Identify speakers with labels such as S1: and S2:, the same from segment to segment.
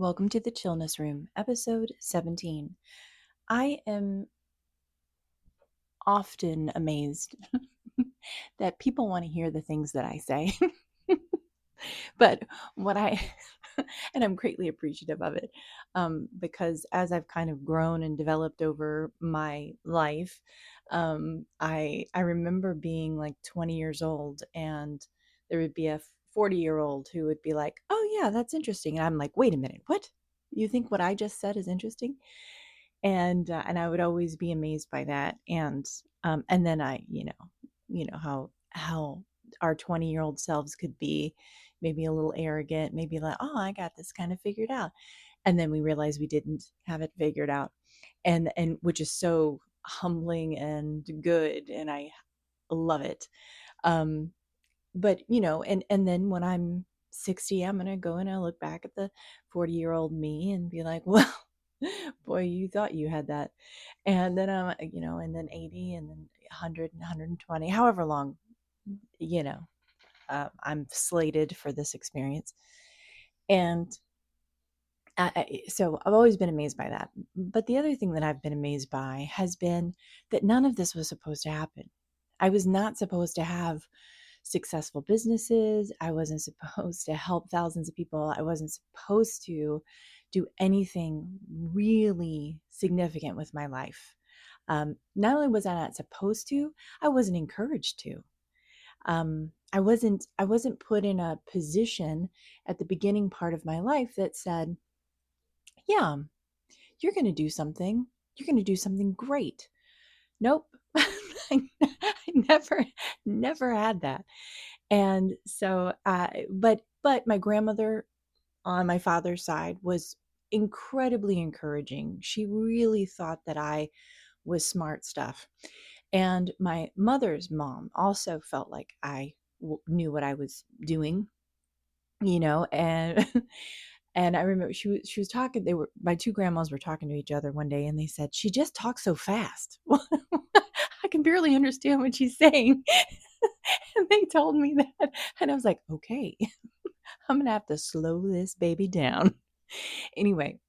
S1: Welcome to the Chillness Room, episode 17. I am often amazed that people want to hear the things that I say, but what I, and I'm greatly appreciative of it, because as I've kind of grown and developed over my life, I remember being like 20 years old, and there would be a 40-year-old who would be like, "Oh yeah, that's interesting," and I'm like, "Wait a minute, what? You think what I just said is interesting?" And I would always be amazed by that. And then I how our 20-year-old selves could be maybe a little arrogant, maybe like, oh, I got this kind of figured out. And then we realized we didn't have it figured out. And which is so humbling and good, and I love it. Um, but and then when I'm 60, I'm gonna go and I look back at the 40-year-old me and be like, well, boy, you thought you had that. And then and then 80, and then 100 and 120, however long, you know, I'm slated for this experience. And so I've always been amazed by that. But the other thing that I've been amazed by has been that none of this was supposed to happen. I was not supposed to have successful businesses. I wasn't supposed to help thousands of people. I wasn't supposed to do anything really significant with my life. Not only was I not supposed to, I wasn't encouraged to. I wasn't put in a position at the beginning part of my life that said, yeah, you're going to do something. You're going to do something great. Nope. I never had that. And so, but my grandmother on my father's side was incredibly encouraging. She really thought that I was smart stuff. And my mother's mom also felt like I knew what I was doing, and and I remember she was talking. They were my two grandmas were talking to each other one day, and they said she just talks so fast. Well, I can barely understand what she's saying. And they told me that, and I was like, okay, I'm gonna have to slow this baby down. Anyway,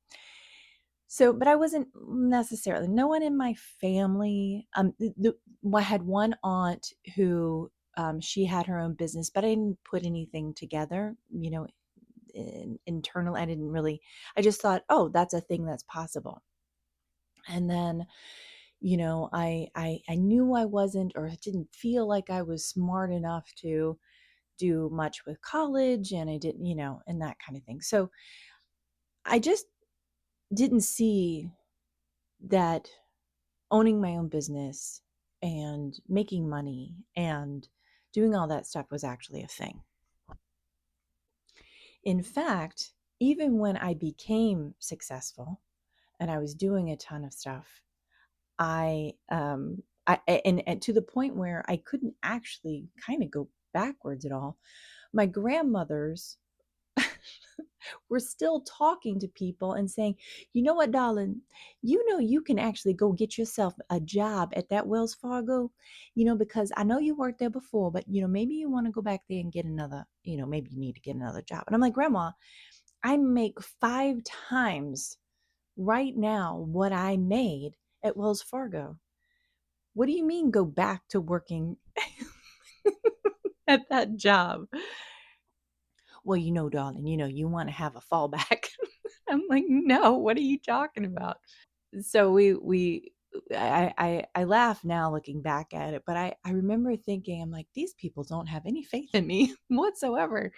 S1: so but I wasn't necessarily, no one in my family. I had one aunt who, she had her own business, but I didn't put anything together, internal. I didn't really. I just thought, oh, that's a thing that's possible. And then, I knew I wasn't, or didn't feel like I was smart enough to do much with college, and I didn't, and that kind of thing. So I just didn't see that owning my own business and making money and doing all that stuff was actually a thing. In fact, even when I became successful and I was doing a ton of stuff, and to the point where I couldn't actually kind of go backwards at all. My grandmothers were still talking to people and saying, you know what, darling, you can actually go get yourself a job at that Wells Fargo, because I know you worked there before, but maybe you want to go back there and get another, maybe you need to get another job. And I'm like, Grandma, I make 5 times right now what I made at Wells Fargo. What do you mean go back to working at that job? Well, darling, you want to have a fallback. I'm like, no, what are you talking about? So I laugh now looking back at it, but I remember thinking, I'm like, these people don't have any faith in me whatsoever.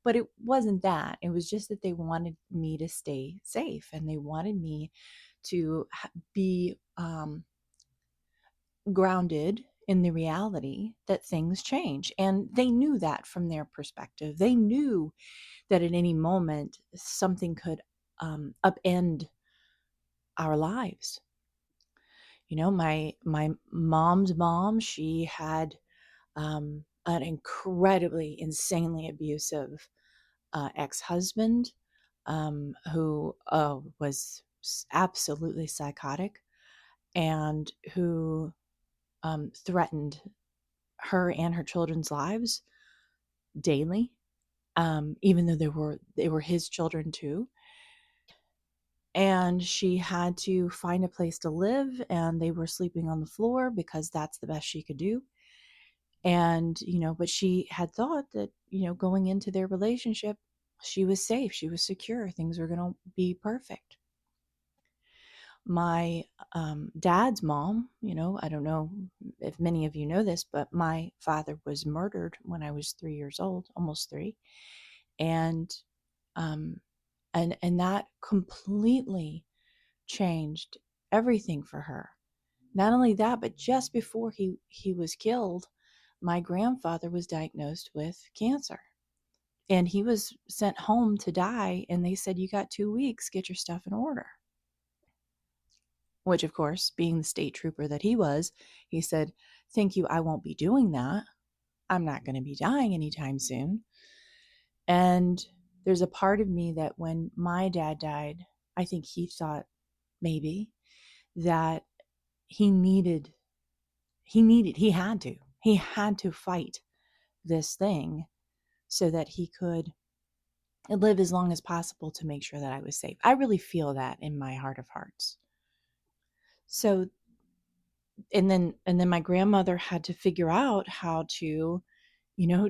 S1: But it wasn't that. It was just that they wanted me to stay safe, and they wanted me to be grounded in the reality that things change. And they knew that from their perspective. They knew that at any moment something could upend our lives. My mom's mom, she had an incredibly, insanely abusive ex-husband, who was absolutely psychotic, and who threatened her and her children's lives daily, even though they were his children too. and she had to find a place to live, and they were sleeping on the floor because that's the best she could do. And, but she had thought that, going into their relationship, she was safe, she was secure, things were going to be perfect. My dad's mom, I don't know if many of you know this, but my father was murdered when I was 3 years old, almost three. And, um, and that completely changed everything for her. Not only that, but just before he was killed, my grandfather was diagnosed with cancer. And he was sent home to die, and they said, "You got 2 weeks, get your stuff in order." Which, of course, being the state trooper that he was, he said, "Thank you, I won't be doing that. I'm not going to be dying anytime soon." And there's a part of me that when my dad died, I think he thought maybe that he needed, he had to fight this thing so that he could live as long as possible to make sure that I was safe. I really feel that in my heart of hearts. So, and then my grandmother had to figure out how to,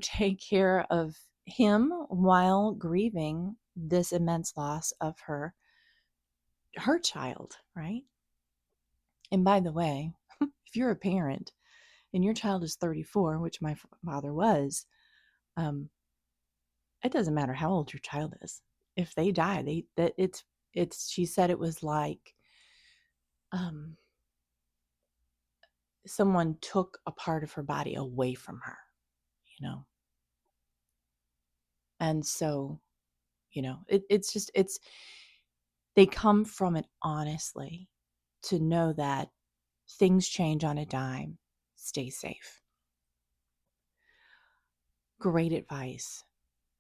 S1: take care of him while grieving this immense loss of her child, right? And by the way, if you're a parent and your child is 34, which my father was, um, it doesn't matter how old your child is. If they die, it's she said it was like um, someone took a part of her body away from her, you know. And so, it's just they come from it honestly to know that things change on a dime. Stay safe. Great advice.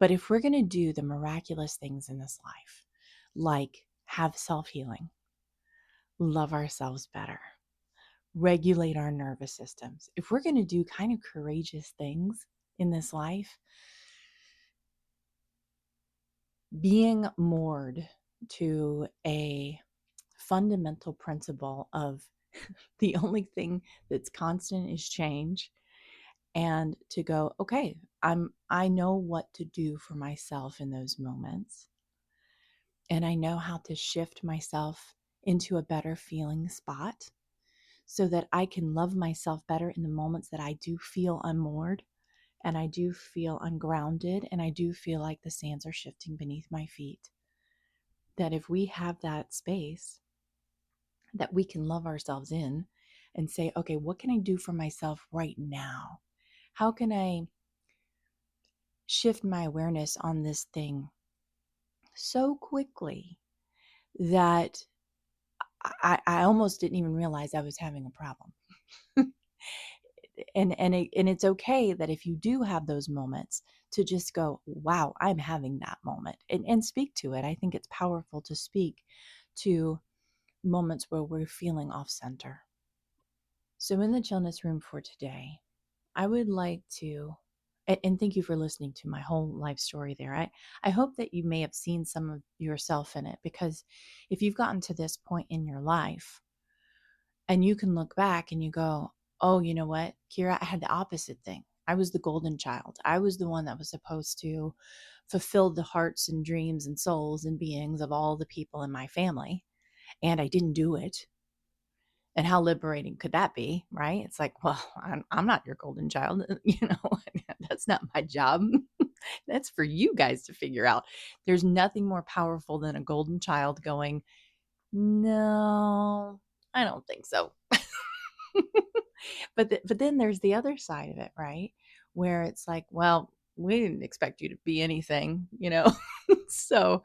S1: But if we're going to do the miraculous things in this life, like have self healing, love ourselves better, regulate our nervous systems, if we're going to do kind of courageous things in this life, being moored to a fundamental principle of the only thing that's constant is change, and to go, okay, I know what to do for myself in those moments, and I know how to shift myself into a better feeling spot so that I can love myself better in the moments that I do feel unmoored and I do feel ungrounded and I do feel like the sands are shifting beneath my feet. That if we have that space that we can love ourselves in and say, okay, what can I do for myself right now? How can I shift my awareness on this thing so quickly that I almost didn't even realize I was having a problem. And it's okay that if you do have those moments to just go, wow, I'm having that moment, and speak to it. I think it's powerful to speak to moments where we're feeling off center. So in the chillness room for today, I would like to, and thank you for listening to my whole life story there. I hope that you may have seen some of yourself in it, because if you've gotten to this point in your life and you can look back and you go, oh, you know what, Kyra, I had the opposite thing. I was the golden child. I was the one that was supposed to fulfill the hearts and dreams and souls and beings of all the people in my family. And I didn't do it. And how liberating could that be, right? It's like, well, I'm not your golden child. That's not my job. That's for you guys to figure out. There's nothing more powerful than a golden child going, no, I don't think so. But then there's the other side of it, right? Where it's like, well, we didn't expect you to be anything, so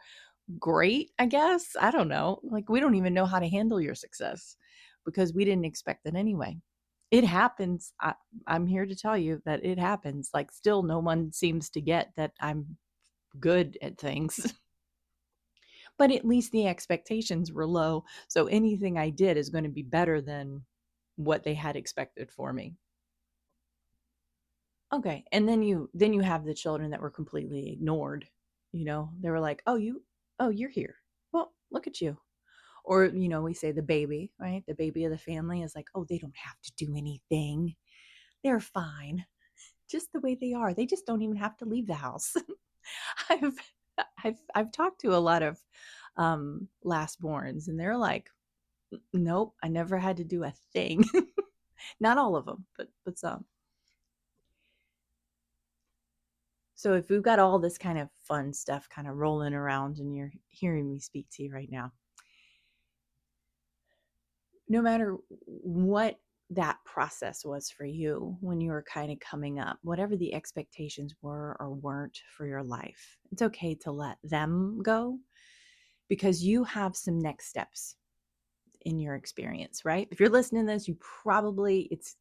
S1: great, I guess. I don't know. Like, we don't even know how to handle your success because we didn't expect it anyway. It happens. I'm here to tell you that it happens. Like, still, no one seems to get that I'm good at things. But at least the expectations were low. So anything I did is going to be better than what they had expected for me. Okay. And then you have the children that were completely ignored. They were like, "Oh, you're here. Well, look at you. Or, we say the baby, right? The baby of the family is like, oh, they don't have to do anything. They're fine just the way they are. They just don't even have to leave the house. I've I've talked to a lot of last borns, and they're like, nope, I never had to do a thing. Not all of them, but some. So if we've got all this kind of fun stuff kind of rolling around and you're hearing me speak to you right now, no matter what that process was for you when you were kind of coming up, whatever the expectations were or weren't for your life, it's okay to let them go, because you have some next steps in your experience, right? If you're listening to this, you probably it's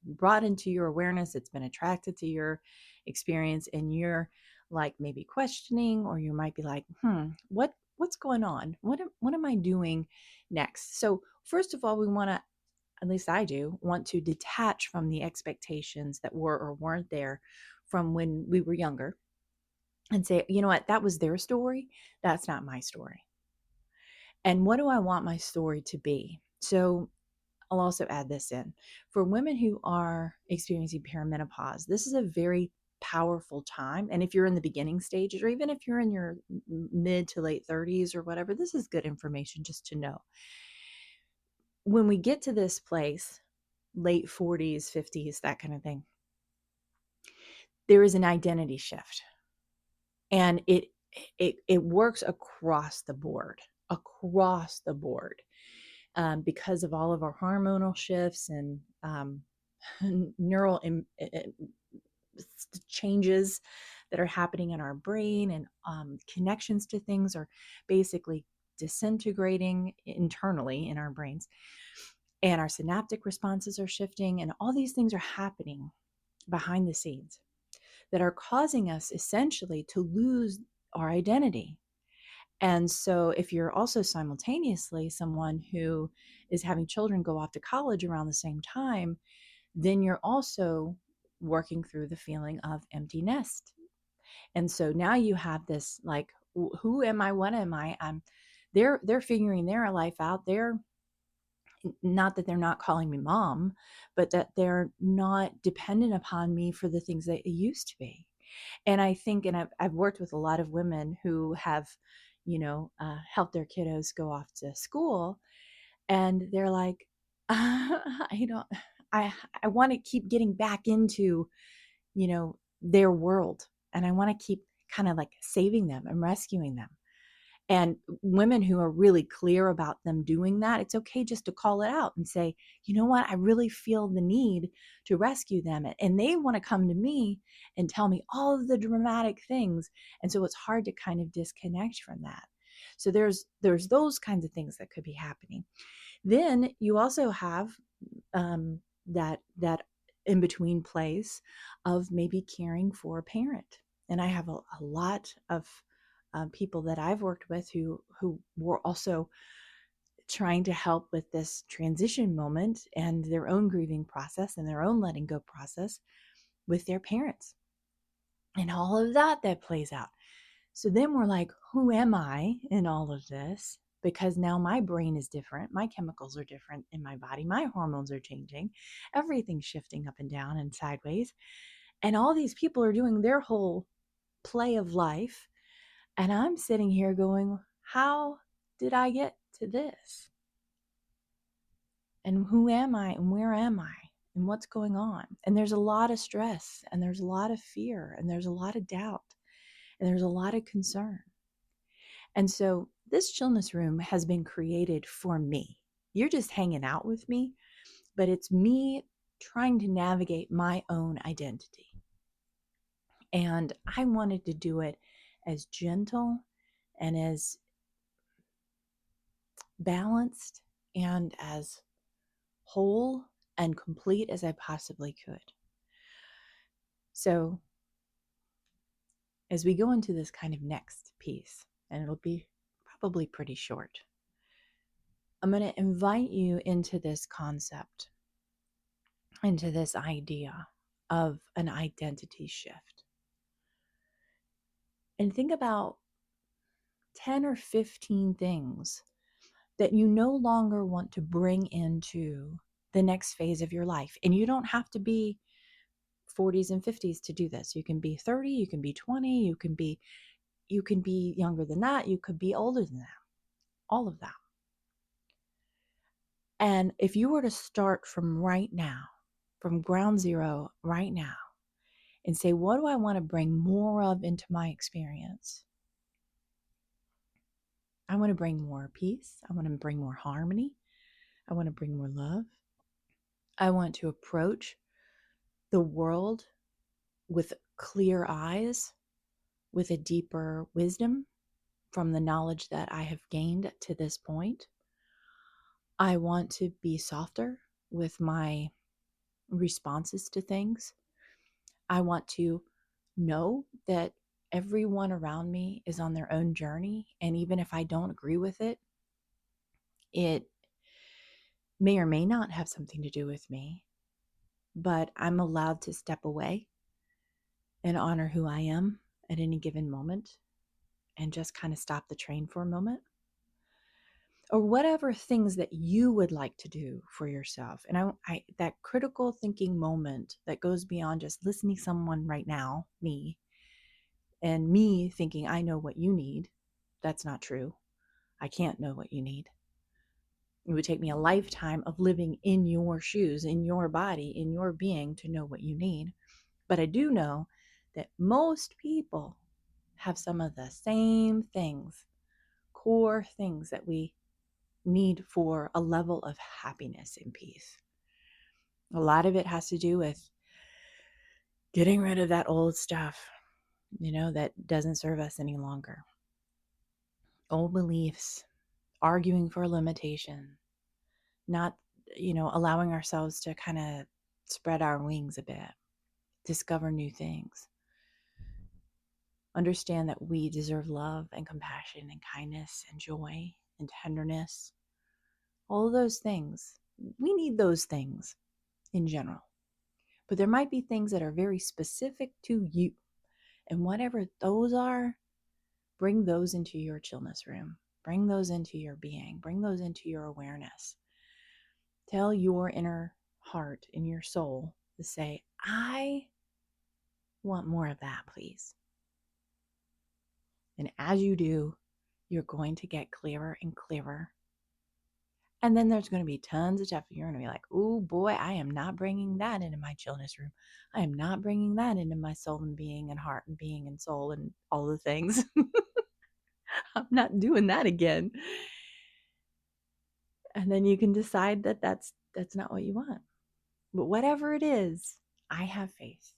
S1: brought into your awareness, it's been attracted to your experience, and you're like maybe questioning, or you might be like, what's going on? What am I doing next? So first of all, we want to, at least I do, want to detach from the expectations that were or weren't there from when we were younger, and say, you know what, that was their story, that's not my story. And what do I want my story to be? So I'll also add this in. For women who are experiencing perimenopause, this is a very powerful time. And if you're in the beginning stages, or even if you're in your mid to late 30s or whatever, this is good information just to know. When we get to this place, late 40s, 50s, that kind of thing, there is an identity shift. And it works across the board, because of all of our hormonal shifts and neural changes that are happening in our brain, and connections to things are basically disintegrating internally in our brains, and our synaptic responses are shifting, and all these things are happening behind the scenes that are causing us essentially to lose our identity. And so if you're also simultaneously someone who is having children go off to college around the same time, then you're also working through the feeling of empty nest. And so now you have this, like, who am I? What am I? They're figuring their life out. They're not that they're not calling me mom, but that they're not dependent upon me for the things that it used to be. And I think, and I've worked with a lot of women who have, helped their kiddos go off to school, and they're like, I don't, I want to keep getting back into, their world, and I want to keep kind of like saving them and rescuing them. And women who are really clear about them doing that, it's okay just to call it out and say, you know what, I really feel the need to rescue them. And they want to come to me and tell me all of the dramatic things. And so it's hard to kind of disconnect from that. So there's those kinds of things that could be happening. Then you also have that in between place of maybe caring for a parent. And I have a lot of people that I've worked with who were also trying to help with this transition moment and their own grieving process and their own letting go process with their parents, and all of that plays out. So then we're like, who am I in all of this? Because now my brain is different. My chemicals are different in my body. My hormones are changing. Everything's shifting up and down and sideways. And all these people are doing their whole play of life. And I'm sitting here going, how did I get to this? And who am I? And where am I? And what's going on? And there's a lot of stress, and there's a lot of fear, and there's a lot of doubt, and there's a lot of concern. And so this chillness room has been created for me. You're just hanging out with me, but it's me trying to navigate my own identity. And I wanted to do it as gentle and as balanced and as whole and complete as I possibly could. So as we go into this kind of next piece, and it'll be probably pretty short, I'm going to invite you into this concept, into this idea of an identity shift. And think about 10 or 15 things that you no longer want to bring into the next phase of your life. And you don't have to be 40s and 50s to do this. You can be 30, you can be 20, you can be younger than that, you could be older than that. All of that. And if you were to start from right now, from ground zero right now, and say, what do I want to bring more of into my experience? I want to bring more peace. I want to bring more harmony. I want to bring more love. I want to approach the world with clear eyes, with a deeper wisdom from the knowledge that I have gained to this point. I want to be softer with my responses to things. I want to know that everyone around me is on their own journey. And even if I don't agree with it, it may or may not have something to do with me, but I'm allowed to step away and honor who I am at any given moment and just kind of stop the train for a moment. Or whatever things that you would like to do for yourself. And I that critical thinking moment that goes beyond just listening to someone right now, me, and me thinking I know what you need. That's not true. I can't know what you need. It would take me a lifetime of living in your shoes, in your body, in your being to know what you need. But I do know that most people have some of the same things, core things that we need for a level of happiness and peace. A lot of it has to do with getting rid of that old stuff, that doesn't serve us any longer. Old beliefs, arguing for limitation, not, allowing ourselves to kind of spread our wings a bit, discover new things. Understand that we deserve love and compassion and kindness and joy and tenderness. All of those things. We need those things in general. But there might be things that are very specific to you. And whatever those are, bring those into your chillness room. Bring those into your being. Bring those into your awareness. Tell your inner heart and your soul to say, I want more of that, please. And as you do, you're going to get clearer and clearer. And then there's going to be tons of stuff. You're going to be like, oh boy, I am not bringing that into my chillness room. I am not bringing that into my soul and being and heart and being and soul and all the things. I'm not doing that again. And then you can decide that that's not what you want. But whatever it is, I have faith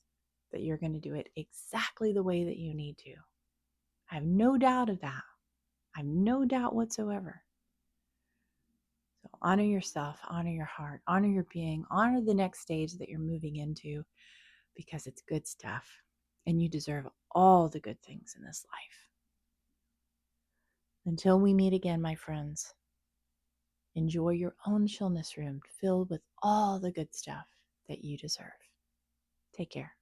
S1: that you're going to do it exactly the way that you need to. I have no doubt of that. I have no doubt whatsoever. So honor yourself, honor your heart, honor your being, honor the next stage that you're moving into, because it's good stuff and you deserve all the good things in this life. Until we meet again, my friends, enjoy your own chillness room filled with all the good stuff that you deserve. Take care.